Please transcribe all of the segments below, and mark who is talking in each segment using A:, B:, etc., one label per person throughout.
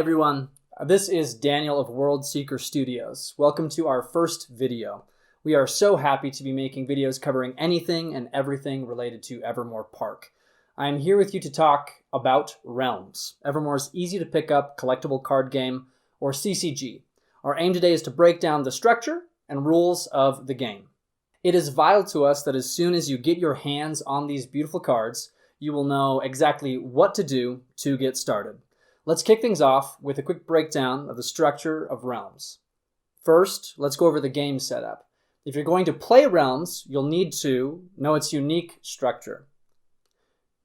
A: everyone, this is Daniel of World Seeker Studios. Welcome to our first video. We are so happy to be making videos covering anything and everything related to Evermore Park. I am here with you to talk about Realms, Evermore's easy to pick up collectible card game, or CCG. Our aim today is to break down the structure and rules of the game. It is vital to us that as soon as you get your hands on these beautiful cards, you will know exactly what to do to get started. Let's kick things off with a quick breakdown of the structure of Realms. First, let's go over the game setup. If you're going to play Realms, you'll need to know its unique structure.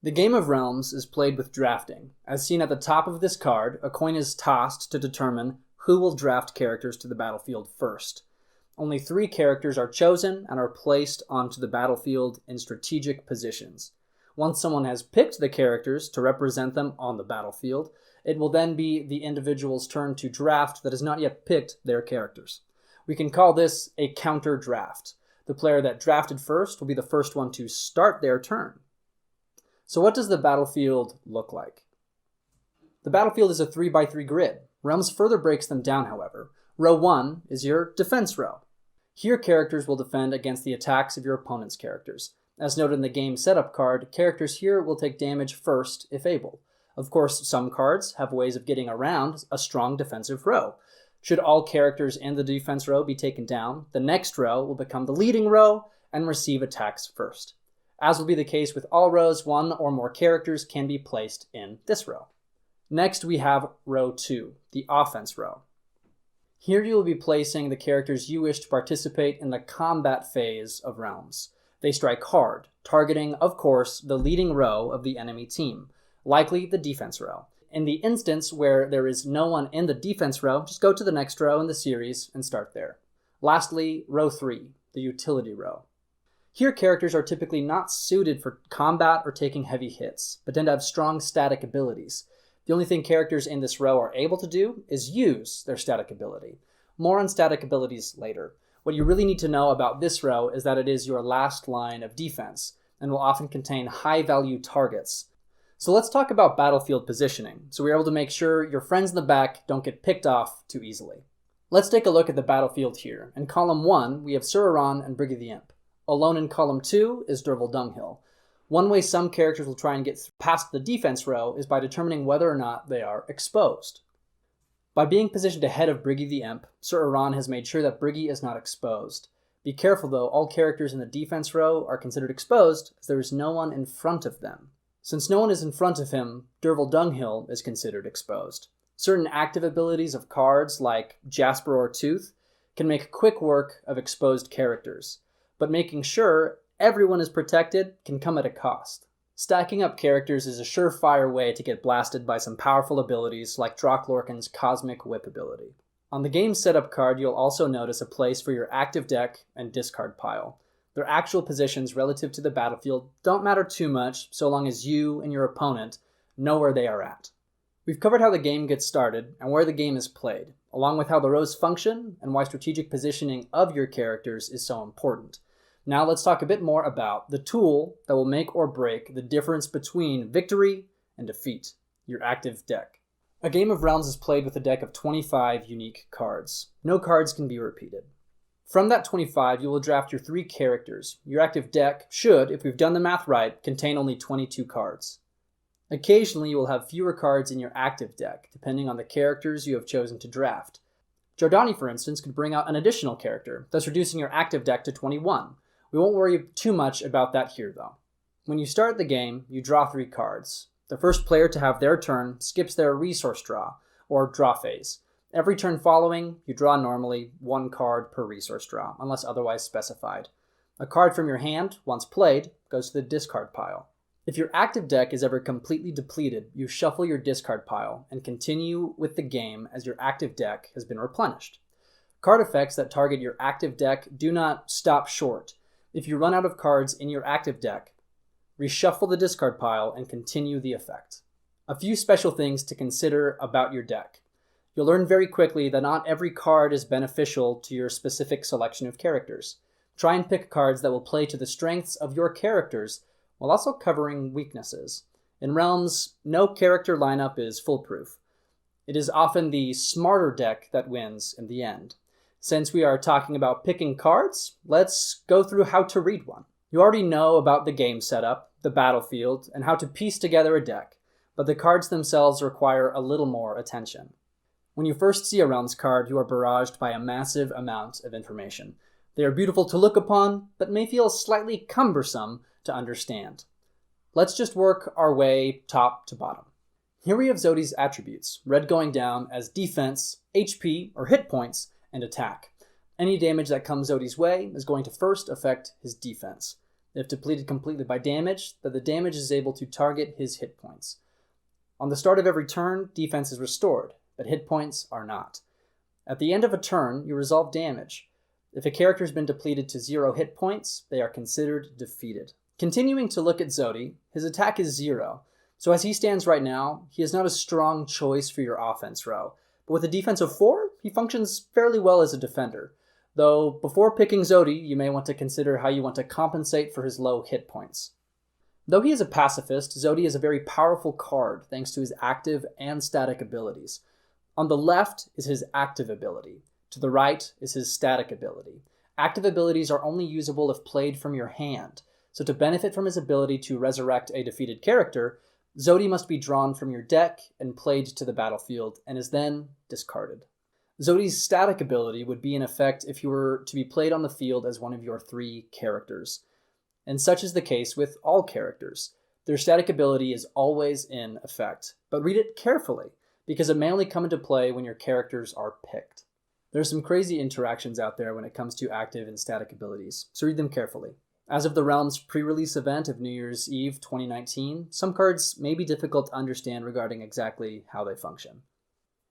A: The game of Realms is played with drafting. As seen at the top of this card, a coin is tossed to determine who will draft characters to the battlefield first. Only 3 characters are chosen and are placed onto the battlefield in strategic positions. Once someone has picked the characters to represent them on the battlefield, it will then be the individual's turn to draft that has not yet picked their characters. We can call this a counter draft. The player that drafted first will be the first one to start their turn. So what does the battlefield look like? The battlefield is a 3x3 grid. Realms further breaks them down, however. Row 1 is your defense row. Here characters will defend against the attacks of your opponent's characters. As noted in the game setup card, characters here will take damage first if able. Of course, some cards have ways of getting around a strong defensive row. Should all characters in the defense row be taken down, the next row will become the leading row and receive attacks first. As will be the case with all rows, 1 or more characters can be placed in this row. Next, we have row 2, the offense row. Here you will be placing the characters you wish to participate in the combat phase of Realms. They strike hard, targeting, of course, the leading row of the enemy team, likely the defense row. In the instance where there is no one in the defense row, just go to the next row in the series and start there. Lastly, row 3, the utility row. Here characters are typically not suited for combat or taking heavy hits, but tend to have strong static abilities. The only thing characters in this row are able to do is use their static ability. More on static abilities later. What you really need to know about this row is that it is your last line of defense and will often contain high-value targets. So let's talk about battlefield positioning, so we're able to make sure your friends in the back don't get picked off too easily. Let's take a look at the battlefield here. In column 1, we have Sururan and Briggy the Imp. Alone in column 2 is Derval Dunghill. One way some characters will try and get past the defense row is by determining whether or not they are exposed. By being positioned ahead of Briggy the Imp, Sururan has made sure that Briggy is not exposed. Be careful though, all characters in the defense row are considered exposed as there is no one in front of them. Since no one is in front of him, Derval Dunghill is considered exposed. Certain active abilities of cards like Jasper or Tooth can make quick work of exposed characters, but making sure everyone is protected can come at a cost. Stacking up characters is a surefire way to get blasted by some powerful abilities like Drochlorkin's Cosmic Whip ability. On the game setup card, you'll also notice a place for your active deck and discard pile. Their actual positions relative to the battlefield don't matter too much so long as you and your opponent know where they are at. We've covered how the game gets started and where the game is played, along with how the rows function and why strategic positioning of your characters is so important. Now let's talk a bit more about the tool that will make or break the difference between victory and defeat, your active deck. A game of Realms is played with a deck of 25 unique cards. No cards can be repeated. From that 25, you will draft your 3 characters. Your active deck should, if we've done the math right, contain only 22 cards. Occasionally, you will have fewer cards in your active deck, depending on the characters you have chosen to draft. Jardani, for instance, could bring out an additional character, thus reducing your active deck to 21. We won't worry too much about that here, though. When you start the game, you draw 3 cards. The first player to have their turn skips their resource draw, or draw phase. Every turn following, you draw normally 1 card per resource draw, unless otherwise specified. A card from your hand, once played, goes to the discard pile. If your active deck is ever completely depleted, you shuffle your discard pile and continue with the game as your active deck has been replenished. Card effects that target your active deck do not stop short. If you run out of cards in your active deck, reshuffle the discard pile and continue the effect. A few special things to consider about your deck. You'll learn very quickly that not every card is beneficial to your specific selection of characters. Try and pick cards that will play to the strengths of your characters while also covering weaknesses. In Realms, no character lineup is foolproof. It is often the smarter deck that wins in the end. Since we are talking about picking cards, let's go through how to read one. You already know about the game setup, the battlefield, and how to piece together a deck, but the cards themselves require a little more attention. When you first see a Realms card, you are barraged by a massive amount of information. They are beautiful to look upon, but may feel slightly cumbersome to understand. Let's just work our way top to bottom. Here we have Zodi's attributes, red going down as defense, HP or hit points, and attack. Any damage that comes Zodi's way is going to first affect his defense. If depleted completely by damage, then the damage is able to target his hit points. On the start of every turn, defense is restored, but hit points are not. At the end of a turn, you resolve damage. If a character has been depleted to 0 hit points, they are considered defeated. Continuing to look at Zodi, his attack is 0, so as he stands right now, he is not a strong choice for your offense row. But with a defense of 4, he functions fairly well as a defender. Though, before picking Zodi, you may want to consider how you want to compensate for his low hit points. Though he is a pacifist, Zodi is a very powerful card thanks to his active and static abilities. On the left is his active ability. To the right is his static ability. Active abilities are only usable if played from your hand, so to benefit from his ability to resurrect a defeated character, Zodi must be drawn from your deck and played to the battlefield, and is then discarded. Zodi's static ability would be in effect if you were to be played on the field as one of your 3 characters. And such is the case with all characters. Their static ability is always in effect, but read it carefully, because it may only come into play when your characters are picked. There's some crazy interactions out there when it comes to active and static abilities, so read them carefully. As of the Realms pre-release event of New Year's Eve 2019, some cards may be difficult to understand regarding exactly how they function.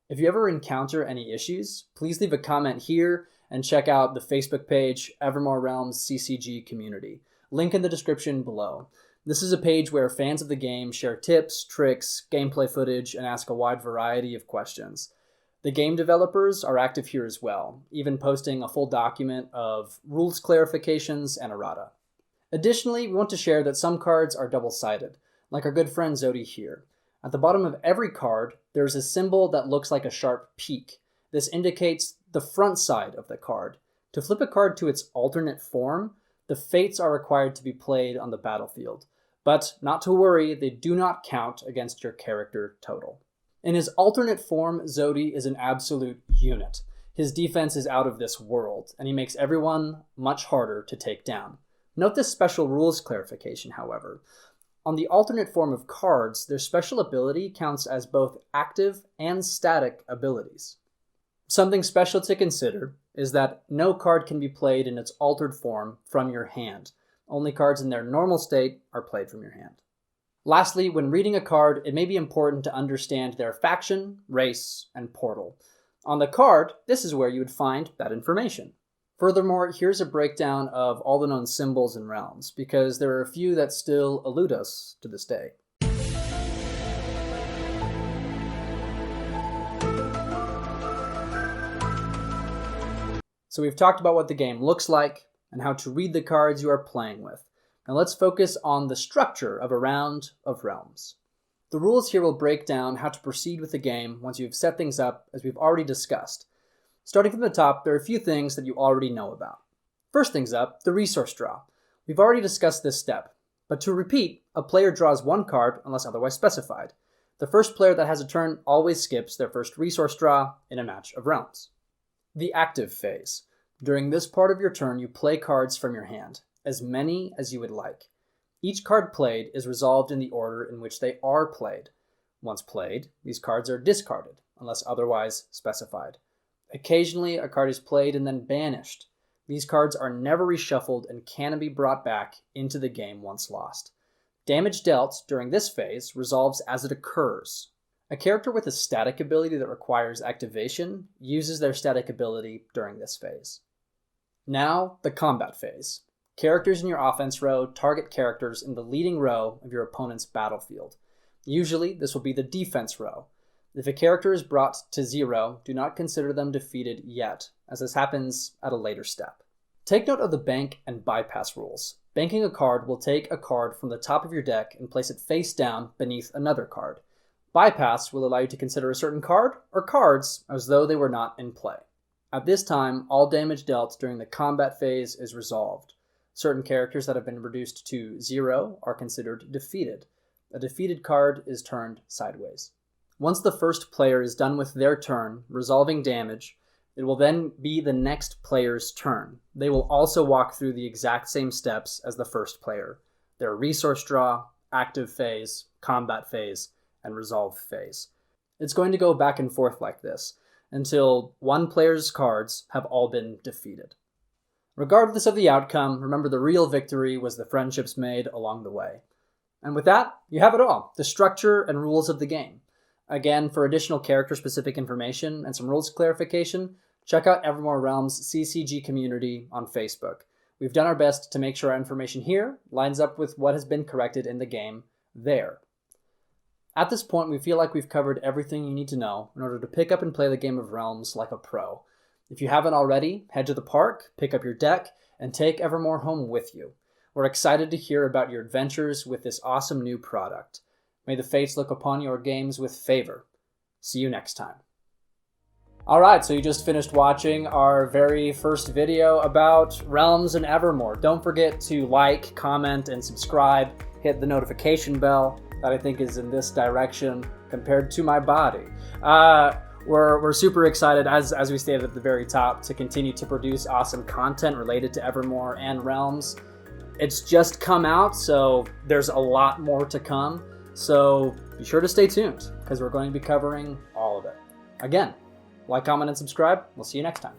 A: If you ever encounter any issues, please leave a comment here and check out the Facebook page Evermore Realms CCG community. Link in the description below. This is a page where fans of the game share tips, tricks, gameplay footage, and ask a wide variety of questions. The game developers are active here as well, even posting a full document of rules clarifications and errata. Additionally, we want to share that some cards are double-sided, like our good friend Zodi here. At the bottom of every card, there is a symbol that looks like a sharp peak. This indicates the front side of the card. To flip a card to its alternate form, the fates are required to be played on the battlefield. But not to worry, they do not count against your character total. In his alternate form, Zodi is an absolute unit. His defense is out of this world, and he makes everyone much harder to take down. Note this special rules clarification, however. On the alternate form of cards, their special ability counts as both active and static abilities. Something special to consider is that no card can be played in its altered form from your hand. Only cards in their normal state are played from your hand. Lastly, when reading a card, it may be important to understand their faction, race, and portal. On the card, this is where you would find that information. Furthermore, here's a breakdown of all the known symbols and realms, because there are a few that still elude us to this day. So we've talked about what the game looks like and how to read the cards you are playing with. Now let's focus on the structure of a round of realms. The rules here will break down how to proceed with the game once you've set things up, as we've already discussed. Starting from the top, there are a few things that you already know about. First things up, the resource draw. We've already discussed this step, but to repeat, a player draws 1 card unless otherwise specified. The first player that has a turn always skips their first resource draw in a match of realms. The active phase. During this part of your turn, you play cards from your hand, as many as you would like. Each card played is resolved in the order in which they are played. Once played, these cards are discarded, unless otherwise specified. Occasionally, a card is played and then banished. These cards are never reshuffled and can be brought back into the game once lost. Damage dealt during this phase resolves as it occurs. A character with a static ability that requires activation uses their static ability during this phase. Now, the combat phase. Characters in your offense row target characters in the leading row of your opponent's battlefield. Usually, this will be the defense row. If a character is brought to 0, do not consider them defeated yet, as this happens at a later step. Take note of the bank and bypass rules. Banking a card will take a card from the top of your deck and place it face down beneath another card. Bypass will allow you to consider a certain card or cards as though they were not in play. At this time, all damage dealt during the combat phase is resolved. Certain characters that have been reduced to 0 are considered defeated. A defeated card is turned sideways. Once the first player is done with their turn, resolving damage, it will then be the next player's turn. They will also walk through the exact same steps as the first player. Their resource draw, active phase, combat phase, and resolve phase. It's going to go back and forth like this until one player's cards have all been defeated. Regardless of the outcome, remember the real victory was the friendships made along the way. And with that, you have it all, the structure and rules of the game. Again, for additional character-specific information and some rules clarification, check out Evermore Realms' CCG community on Facebook. We've done our best to make sure our information here lines up with what has been corrected in the game there. At this point, we feel like we've covered everything you need to know in order to pick up and play the game of Realms like a pro. If you haven't already, head to the park, pick up your deck, and take Evermore home with you. We're excited to hear about your adventures with this awesome new product. May the fates look upon your games with favor. See you next time. Alright, so you just finished watching our very first video about Realms and Evermore. Don't forget to like, comment, and subscribe. Hit the notification bell that I think is in this direction compared to my body. We're super excited, as we stated at the very top, to continue to produce awesome content related to Evermore and Realms. It's just come out, so there's a lot more to come. So be sure to stay tuned, because we're going to be covering all of it. Again, like, comment, and subscribe. We'll see you next time.